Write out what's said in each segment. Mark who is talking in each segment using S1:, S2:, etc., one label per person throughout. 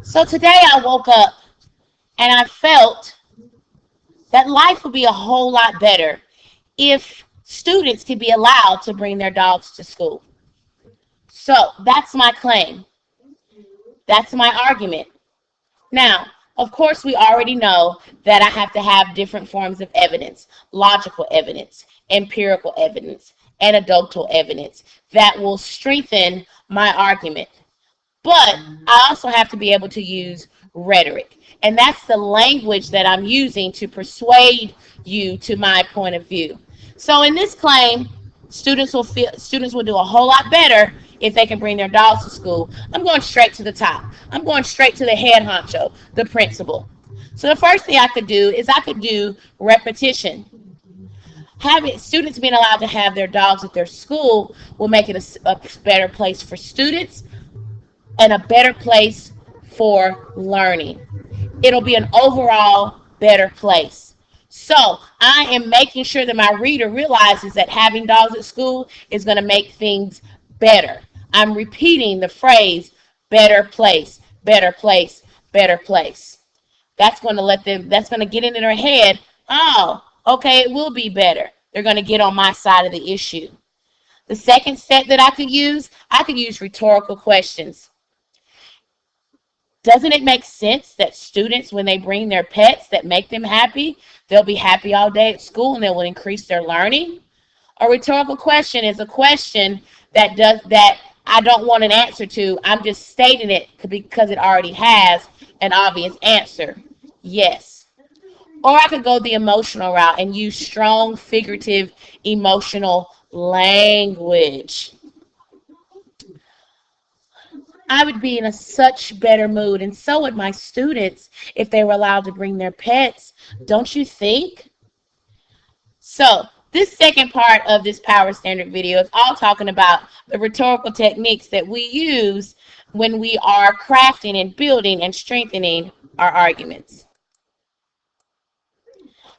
S1: So today I woke up and I felt that life would be a whole lot better if students could be allowed to bring their dogs to school. So that's my claim. That's my argument. Now, of course, we already know that I have to have different forms of evidence: logical evidence, empirical evidence, anecdotal evidence that will strengthen my argument. But I also have to be able to use rhetoric. And that's the language that I'm using to persuade you to my point of view. So in this claim, students will do a whole lot better if they can bring their dogs to school. I'm going straight to the top. I'm going straight to the head honcho, the principal. So the first thing I could do is I could do repetition. Having students being allowed to have their dogs at their school will make it a better place for students and a better place for learning. It'll be an overall better place. So I am making sure that my reader realizes that having dogs at school is going to make things better. I'm repeating the phrase better place, better place, better place. That's going to get into their head. Oh, okay, it will be better. They're going to get on my side of the issue. The second step that I could use rhetorical questions. Doesn't it make sense that students, when they bring their pets that make them happy, they'll be happy all day at school and they will increase their learning? A rhetorical question is a question that I don't want an answer to. I'm just stating it because it already has an obvious answer. Yes. Or I could go the emotional route and use strong, figurative, emotional language. I would be in a such better mood, and so would my students if they were allowed to bring their pets. Don't you think? So this second part of this Power Standard video is all talking about the rhetorical techniques that we use when we are crafting and building and strengthening our arguments.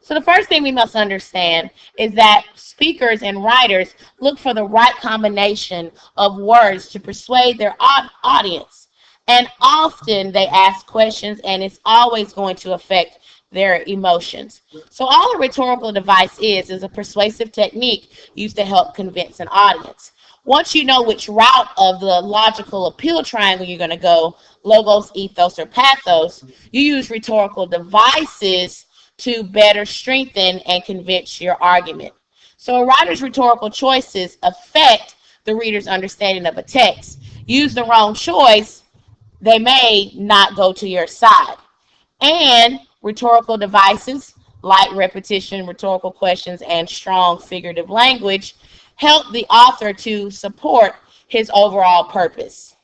S1: So the first thing we must understand is that speakers and writers look for the right combination of words to persuade their audience. And often they ask questions, and it's always going to affect their emotions. So all a rhetorical device is a persuasive technique used to help convince an audience. Once you know which route of the logical appeal triangle you're going to go, logos, ethos, or pathos, you use rhetorical devices to better strengthen and convince your argument. So a writer's rhetorical choices affect the reader's understanding of a text. Use the wrong choice, they may not go to your side. And rhetorical devices like repetition, rhetorical questions, and strong figurative language help the author to support his overall purpose.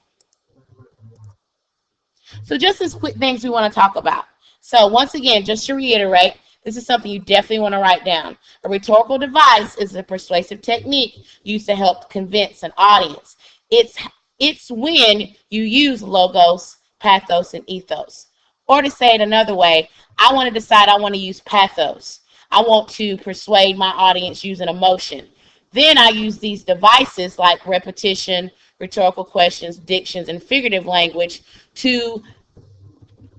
S1: So just as quick things we want to talk about. So once again, just to reiterate, this is something you definitely want to write down. A rhetorical device is a persuasive technique used to help convince an audience. It's when you use logos, pathos, and ethos. Or to say it another way, I want to decide I want to use pathos. I want to persuade my audience using emotion. Then I use these devices like repetition, rhetorical questions, dictions, and figurative language to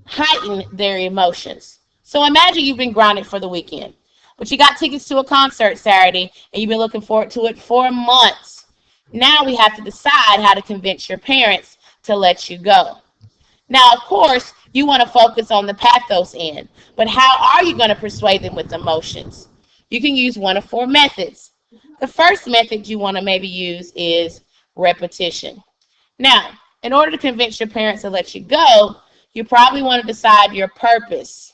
S1: heighten their emotions. So imagine you've been grounded for the weekend, but you got tickets to a concert Saturday and you've been looking forward to it for months. Now we have to decide how to convince your parents to let you go. Now, of course, you want to focus on the pathos end, but how are you going to persuade them with emotions? You can use one of four methods. The first method you want to maybe use is repetition. Now, in order to convince your parents to let you go, you probably want to decide your purpose.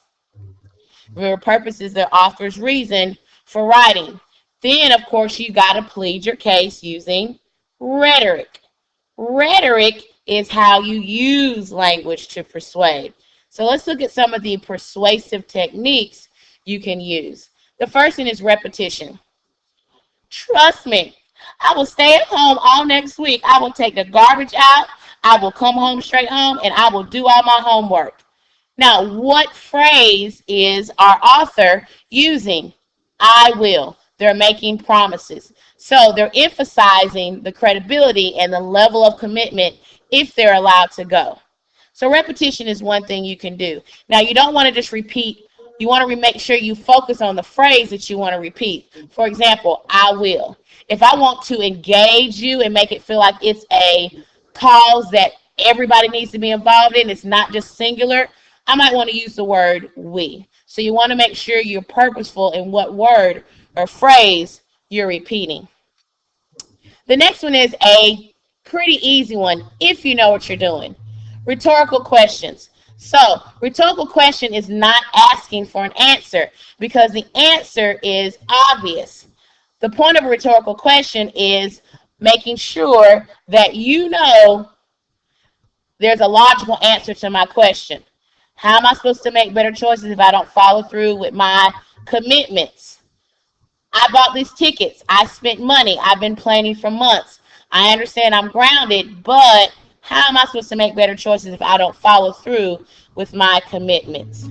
S1: Your purpose is the author's reason for writing. Then, of course, you got to plead your case using rhetoric. Rhetoric is how you use language to persuade. So let's look at some of the persuasive techniques you can use. The first one is repetition. Trust me, I will stay at home all next week. I will take the garbage out. I will come home straight home, and I will do all my homework. Now, what phrase is our author using? I will. They're making promises. So they're emphasizing the credibility and the level of commitment if they're allowed to go. So repetition is one thing you can do. Now, you don't want to just repeat. You want to make sure you focus on the phrase that you want to repeat. For example, I will. If I want to engage you and make it feel like it's a cause that everybody needs to be involved in, it's not just singular, I might want to use the word we. So you want to make sure you're purposeful in what word or phrase you're repeating. The next one is a pretty easy one if you know what you're doing. Rhetorical questions. So, rhetorical question is not asking for an answer because the answer is obvious. The point of a rhetorical question is making sure that you know there's a logical answer to my question. How am I supposed to make better choices if I don't follow through with my commitments? I bought these tickets. I spent money. I've been planning for months. I understand I'm grounded, but how am I supposed to make better choices if I don't follow through with my commitments?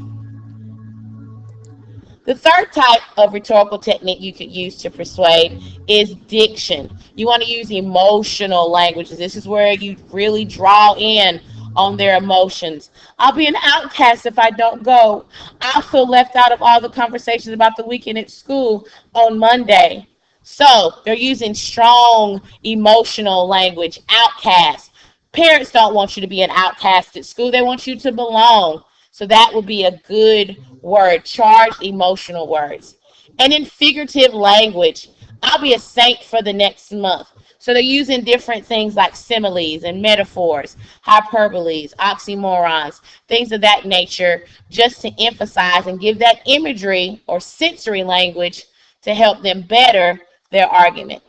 S1: The third type of rhetorical technique you could use to persuade is diction. You want to use emotional languages. This is where you really draw in on their emotions. I'll be an outcast if I don't go. I'll feel left out of all the conversations about the weekend at school on Monday. So they're using strong emotional language, outcast. Parents don't want you to be an outcast at school. They want you to belong. So that would be a good word, charged emotional words. And in figurative language, I'll be a saint for the next month. So they're using different things like similes and metaphors, hyperboles, oxymorons, things of that nature, just to emphasize and give that imagery or sensory language to help them better their argument.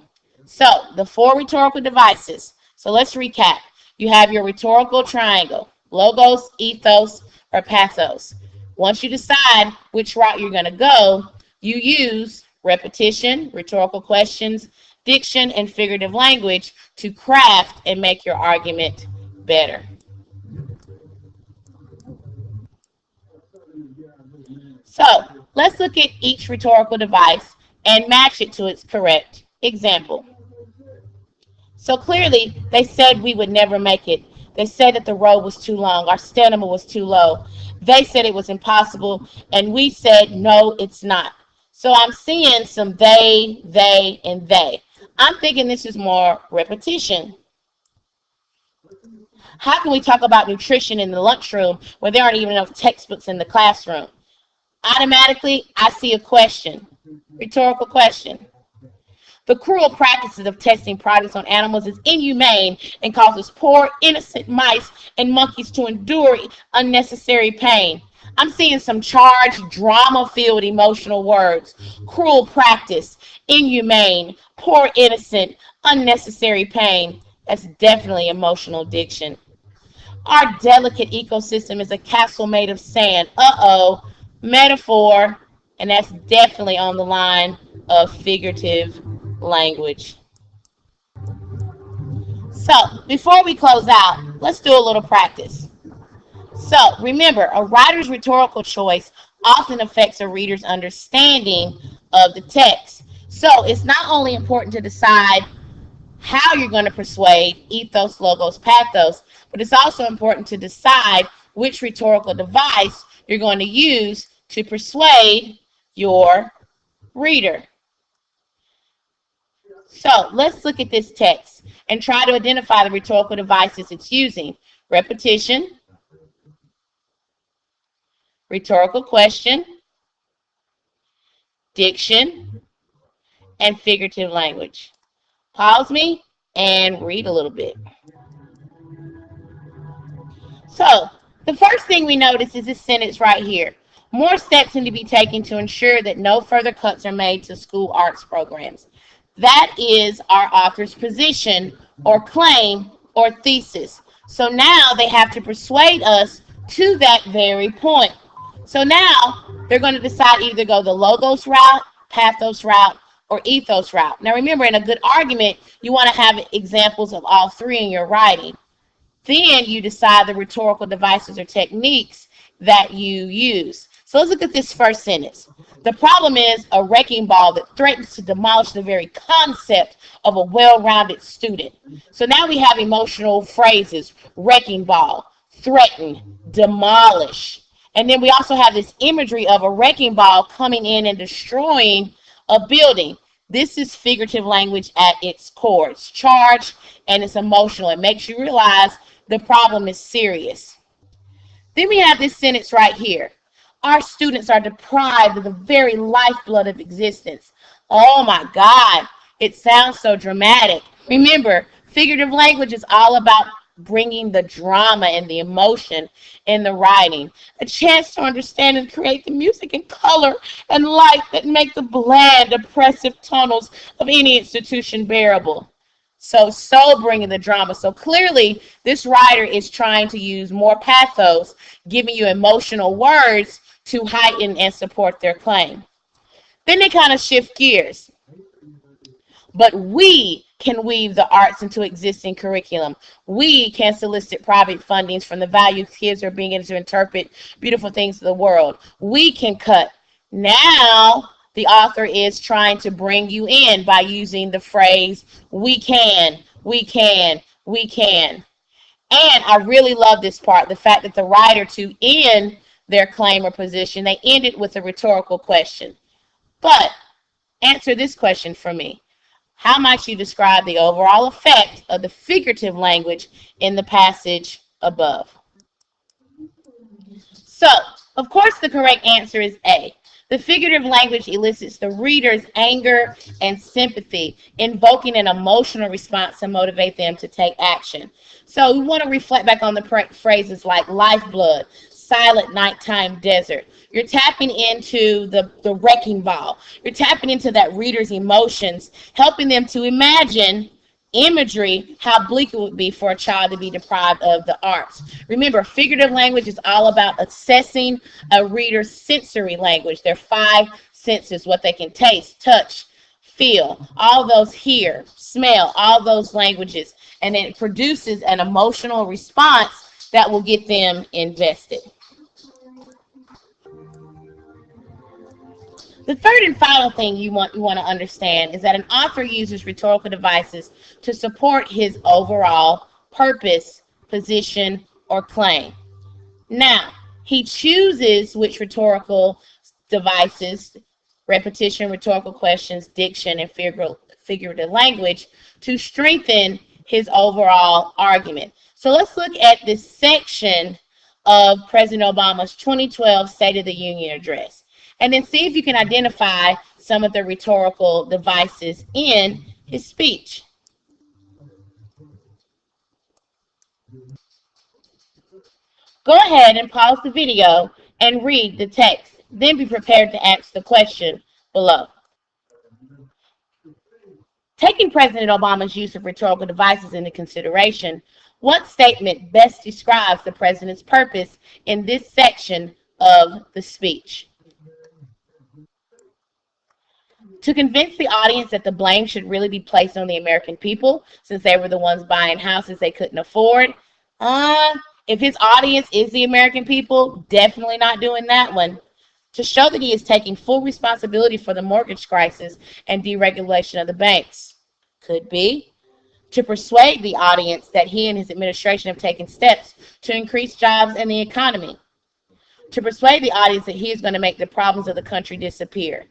S1: So the 4 rhetorical devices. So let's recap. You have your rhetorical triangle, logos, ethos, or pathos. Once you decide which route you're going to go, you use repetition, rhetorical questions, diction, and figurative language to craft and make your argument better. So let's look at each rhetorical device and match it to its correct example. So clearly, they said we would never make it. They said that the road was too long, our stamina was too low. They said it was impossible, and we said, no, it's not. So I'm seeing some they, and they. I'm thinking this is more repetition. How can we talk about nutrition in the lunchroom when there aren't even enough textbooks in the classroom? Automatically, I see a question, rhetorical question. The cruel practices of testing products on animals is inhumane and causes poor, innocent mice and monkeys to endure unnecessary pain. I'm seeing some charged, drama-filled emotional words. Cruel practice, inhumane, poor, innocent, unnecessary pain. That's definitely emotional diction. Our delicate ecosystem is a castle made of sand. Uh-oh, metaphor, and that's definitely on the line of figurative language. So, before we close out, let's do a little practice. So, remember, a writer's rhetorical choice often affects a reader's understanding of the text. So, it's not only important to decide how you're going to persuade, ethos, logos, pathos, but it's also important to decide which rhetorical device you're going to use to persuade your reader. So let's look at this text and try to identify the rhetorical devices it's using. Repetition, rhetorical question, diction, and figurative language. Pause me and read a little bit. So the first thing we notice is this sentence right here. More steps need to be taken to ensure that no further cuts are made to school arts programs. That is our author's position or claim or thesis. So now they have to persuade us to that very point. So now they're going to decide either go the logos route, pathos route, or ethos route. Now remember, in a good argument, you want to have examples of all 3 in your writing. Then you decide the rhetorical devices or techniques that you use. So let's look at this first sentence. The problem is a wrecking ball that threatens to demolish the very concept of a well-rounded student. So now we have emotional phrases, wrecking ball, threaten, demolish. And then we also have this imagery of a wrecking ball coming in and destroying a building. This is figurative language at its core. It's charged and it's emotional. It makes you realize the problem is serious. Then we have this sentence right here. Our students are deprived of the very lifeblood of existence. Oh my God, it sounds so dramatic. Remember, figurative language is all about bringing the drama and the emotion in the writing. A chance to understand and create the music and color and light that make the bland, oppressive tunnels of any institution bearable. So bringing the drama. So clearly, this writer is trying to use more pathos, giving you emotional words to heighten and support their claim. Then they kind of shift gears. But we can weave the arts into existing curriculum. We can solicit private fundings from the values kids are being able to interpret beautiful things of the world. We can cut. Now, the author is trying to bring you in by using the phrase, we can, we can, we can. And I really love this part, the fact that the writer, to end their claim or position, they end it with a rhetorical question. But answer this question for me. How might you describe the overall effect of the figurative language in the passage above? So, of course, the correct answer is A. The figurative language elicits the reader's anger and sympathy, invoking an emotional response to motivate them to take action. So we want to reflect back on the phrases like lifeblood, silent nighttime desert. You're tapping into the wrecking ball. You're tapping into that reader's emotions, helping them to imagine imagery, how bleak it would be for a child to be deprived of the arts. Remember, figurative language is all about assessing a reader's sensory language. Their five senses, what they can taste, touch, feel, all those hear, smell, all those languages. And it produces an emotional response that will get them invested. The third and final thing you want to understand is that an author uses rhetorical devices to support his overall purpose, position, or claim. Now, he chooses which rhetorical devices, repetition, rhetorical questions, diction, and figurative language, to strengthen his overall argument. So let's look at this section of President Obama's 2012 State of the Union address, and then see if you can identify some of the rhetorical devices in his speech. Go ahead and pause the video and read the text. Then be prepared to ask the question below. Taking President Obama's use of rhetorical devices into consideration, what statement best describes the president's purpose in this section of the speech? To convince the audience that the blame should really be placed on the American people, since they were the ones buying houses they couldn't afford. If his audience is the American people, definitely not doing that one. To show that he is taking full responsibility for the mortgage crisis and deregulation of the banks. Could be. To persuade the audience that he and his administration have taken steps to increase jobs and the economy. To persuade the audience that he is going to make the problems of the country disappear.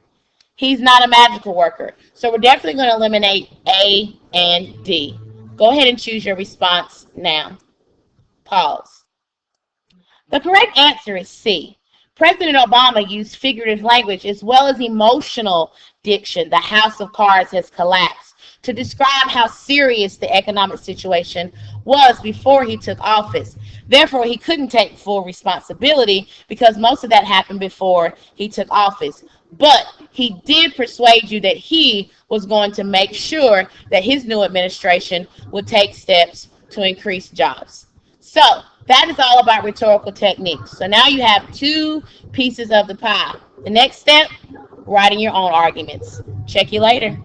S1: He's not a magical worker. So we're definitely going to eliminate A and D. Go ahead and choose your response now. Pause. The correct answer is C. President Obama used figurative language as well as emotional diction. The house of cards has collapsed, to describe how serious the economic situation was before he took office. Therefore, he couldn't take full responsibility because most of that happened before he took office. But he did persuade you that he was going to make sure that his new administration would take steps to increase jobs. So that is all about rhetorical techniques. So now you have two pieces of the pie. The next step, writing your own arguments. Check you later.